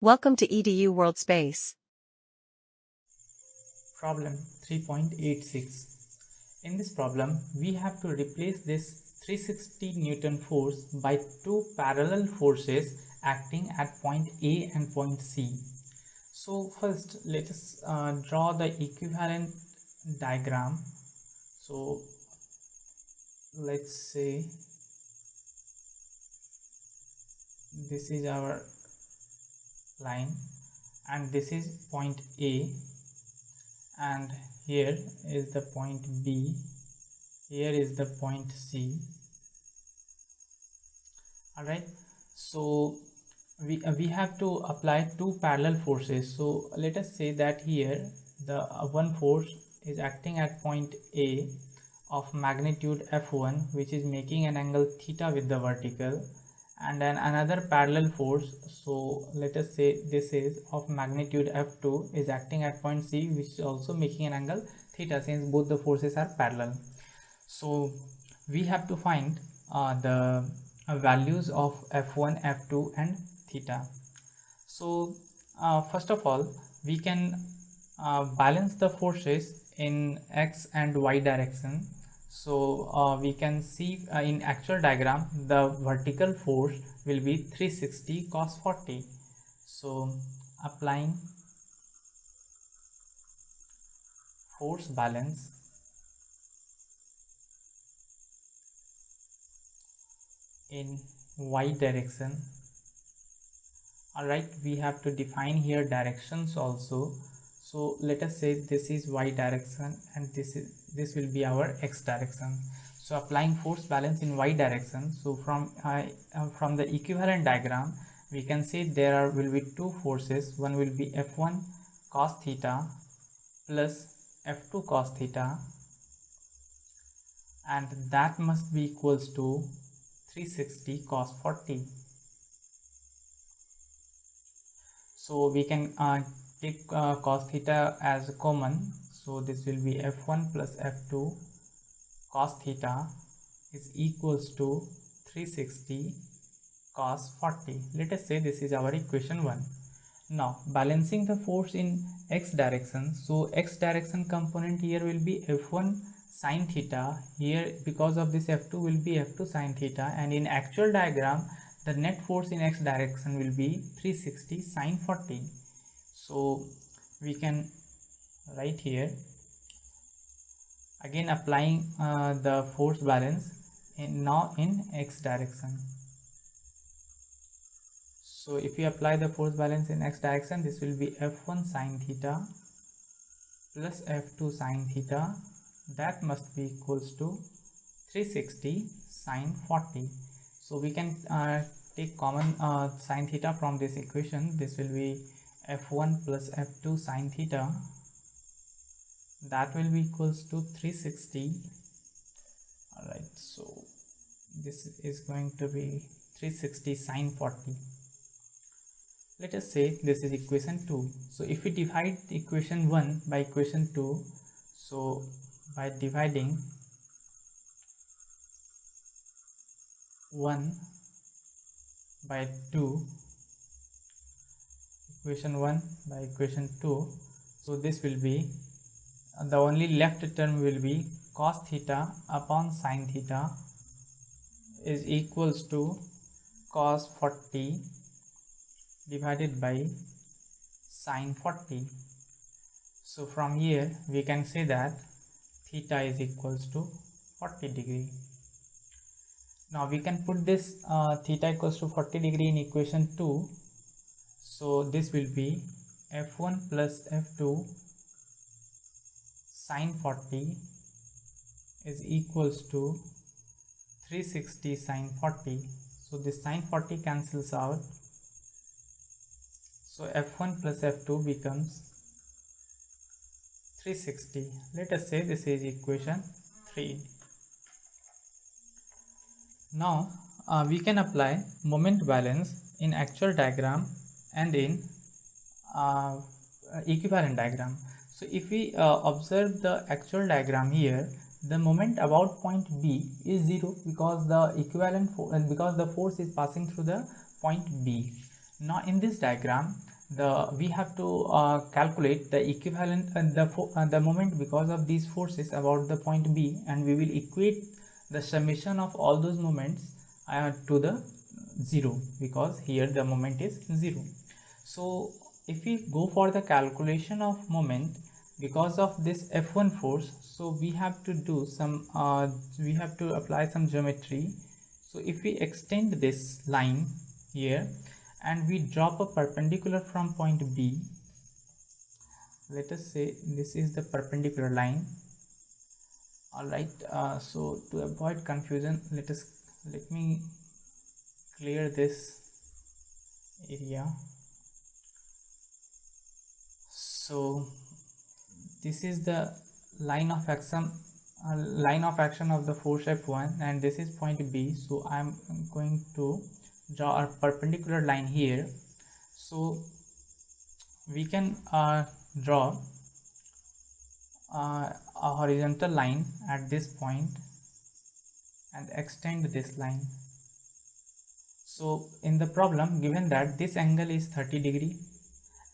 Welcome to EDU World Space. Problem 3.86. In this problem, we have to replace this 360 Newton force by two parallel forces acting at point A and point C. So first, let us draw the equivalent diagram. So let's say this is our line and this is point A, and here is the point B, here is the point C. Alright, so we have to apply two parallel forces. So let us say that here the one force is acting at point A of magnitude F1, which is making an angle theta with the vertical, and then another parallel force, so let us say this is of magnitude F2, is acting at point C, which is also making an angle theta, since both the forces are parallel. So we have to find the values of F1, F2 and theta. So first of all, we can balance the forces in x and y direction. So we can see in actual diagram the vertical force will be 360 cos 40. So applying force balance in y direction. Alright, we have to define here directions also. So let us say this is y direction and this will be our x direction. So applying force balance in y direction, so from the equivalent diagram we can say there will be two forces. One will be F1 cos theta plus F2 cos theta, and that must be equals to 360 cos 40. So we can take cos theta as common, so this will be F1 plus F2 cos theta is equals to 360 cos 40. Let us say this is our equation 1. Now balancing the force in x direction, so x direction component here will be F1 sin theta, here because of this F2 will be F2 sin theta, and in actual diagram the net force in x direction will be 360 sin 40. So we can write here again applying the force balance now in x direction. So if we apply the force balance in x direction, this will be F1 sin theta plus F2 sin theta, that must be equals to 360 sin 40. So we can take common sin theta from this equation. This will be F1 plus F2 sin theta, that will be equals to 360. Alright, so this is going to be 360 sin 40. Let us say this is equation 2. So if we divide equation 1 by equation 2, so by dividing 1 by 2, equation 1 by equation 2, so this will be the only left term will be cos theta upon sin theta is equals to cos 40 divided by sin 40. So from here we can say that theta is equals to 40 degree. Now we can put this theta equals to 40 degree in equation 2. So this will be F1 plus F2 sin 40 is equals to 360 sin 40. So this sin 40 cancels out. So F1 plus F2 becomes 360. Let us say this is equation 3. Now we can apply moment balance in actual diagram and in equivalent diagram. So if we observe the actual diagram here, the moment about point B is 0 because the equivalent because the force is passing through the point B. Now in this diagram we have to calculate the equivalent the moment because of these forces about the point B, and we will equate the summation of all those moments to the 0, because here the moment is 0. So if we go for the calculation of moment because of this F1 force, so we have to do some we have to apply some geometry. So if we extend this line here and we drop a perpendicular from point B, let us say this is the perpendicular line. All right, so to avoid confusion, let me clear this area. So this is the line of action of the force F1, and this is point B. So I'm going to draw a perpendicular line here. So we can draw a horizontal line at this point and extend this line. So in the problem given that this angle is 30 degree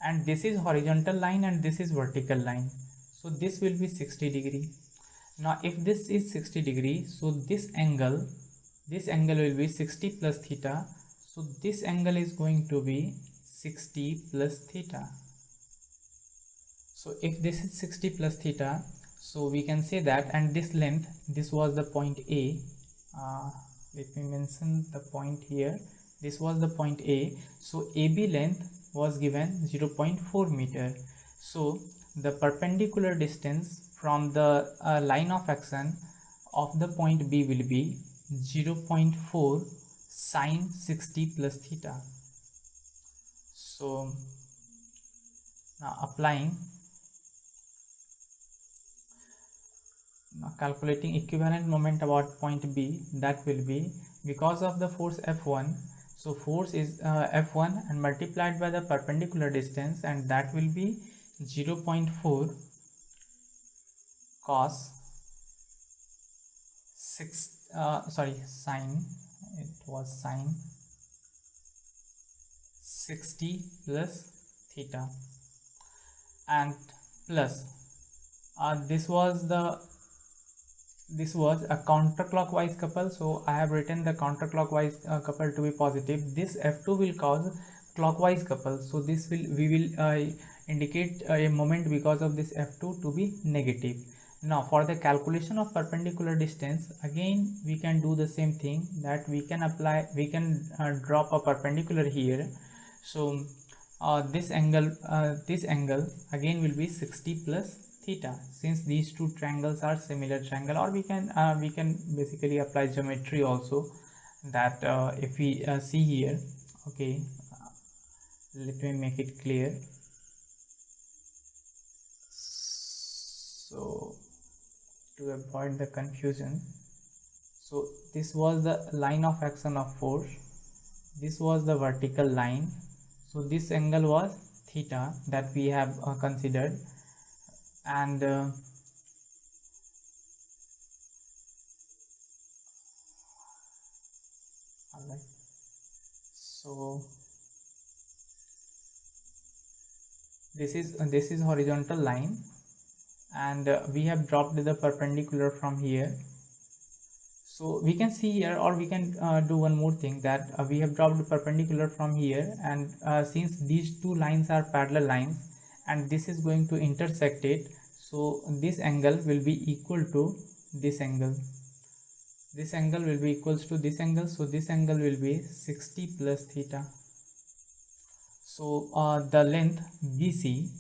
and this is horizontal line and this is vertical line, so this will be 60 degree. Now if this is 60 degree, so this angle will be 60 plus theta, so this angle is going to be 60 plus theta. So if this is 60 plus theta, so we can say that, and this length, this was the point A, let me mention the point here, this was the point A, so AB length was given 0.4 meter. So the perpendicular distance from the line of action of the point B will be 0.4 sine 60 plus theta. So now calculating equivalent moment about point B, that will be because of the force F1, so force is F1 and multiplied by the perpendicular distance, and that will be 0.4 cos sine, it was sine 60 plus theta, and plus this was a counterclockwise couple, so I have written the counterclockwise couple to be positive. This F2 will cause clockwise couple, so we will indicate a moment because of this F2 to be negative. Now for the calculation of perpendicular distance, again we can do the same thing, that we can drop a perpendicular here. So this angle again will be 60 plus theta, since these two triangles are similar triangle, or we can basically apply geometry also, that if we see here, okay, let me make it clear. So to avoid the confusion, so this was the line of action of force, this was the vertical line, so this angle was theta that we have considered, and alright, so this is horizontal line, and we have dropped the perpendicular from here. So we can see here, or we can do one more thing, that we have dropped the perpendicular from here, and since these two lines are parallel lines and this is going to intersect it, so this angle will be equal to this angle, this angle will be equals to this angle, so this angle will be 60 plus theta. So the length BC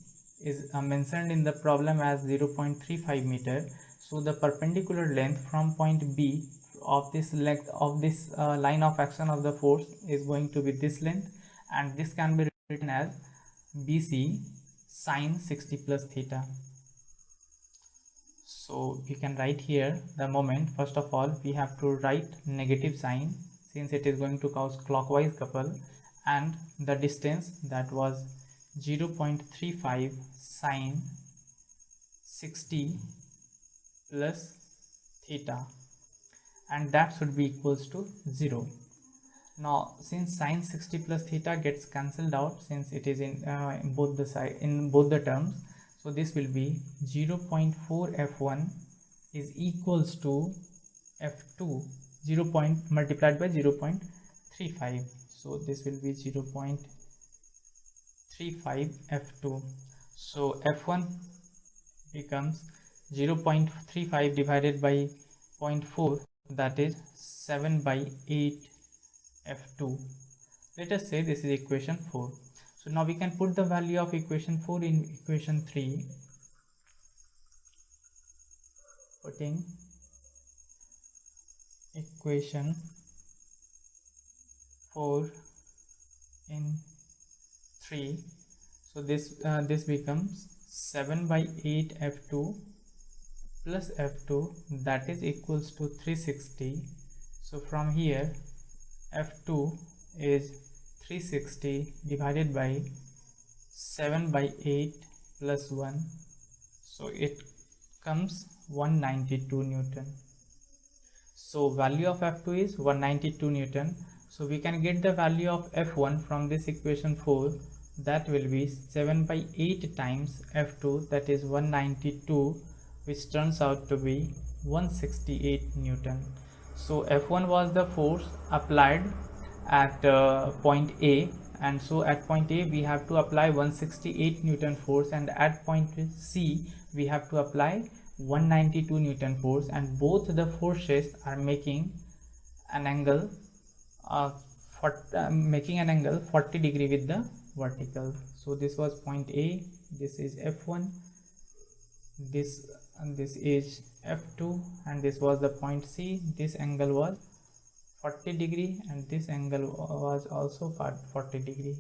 is mentioned in the problem as 0.35 meter. So the perpendicular length from point B of this length of this line of action of the force is going to be this length, and this can be written as BC sine 60 plus theta. So we can write here the moment. First of all, we have to write negative sign since it is going to cause clockwise couple, and the distance, that was 0.35 sine 60 plus theta, and that should be equals to 0. Now since sine 60 plus theta gets cancelled out, since it is in both the side, in both the terms, so this will be 0.4 f1 is equals to f2 0 point multiplied by 0.35. so this will be 0.35 f2. so f1 becomes 0.35 divided by 0.4, that is 7 by 8 f2. let us say this is equation 4. so now we can put the value of equation 4 in equation 3. Putting equation 4 in 3, so this becomes 7 by 8 f2 plus f2, that is equals to 360. so from here f2 is 360 divided by 7 by 8 plus 1, so it comes 192 Newton. So value of f2 is 192 Newton. So we can get the value of f1 from this equation 4, that will be 7 by 8 times f2, that is 192, which turns out to be 168 Newton. So f1 was the force applied at point A, and so at point A we have to apply 168 Newton force, and at point C we have to apply 192 Newton force, and both the forces are making an angle 40 degree with the vertical. So this was point A, this is f1, this is f2, and this was the point C. This angle was 40 degree and this angle was also 40 degree.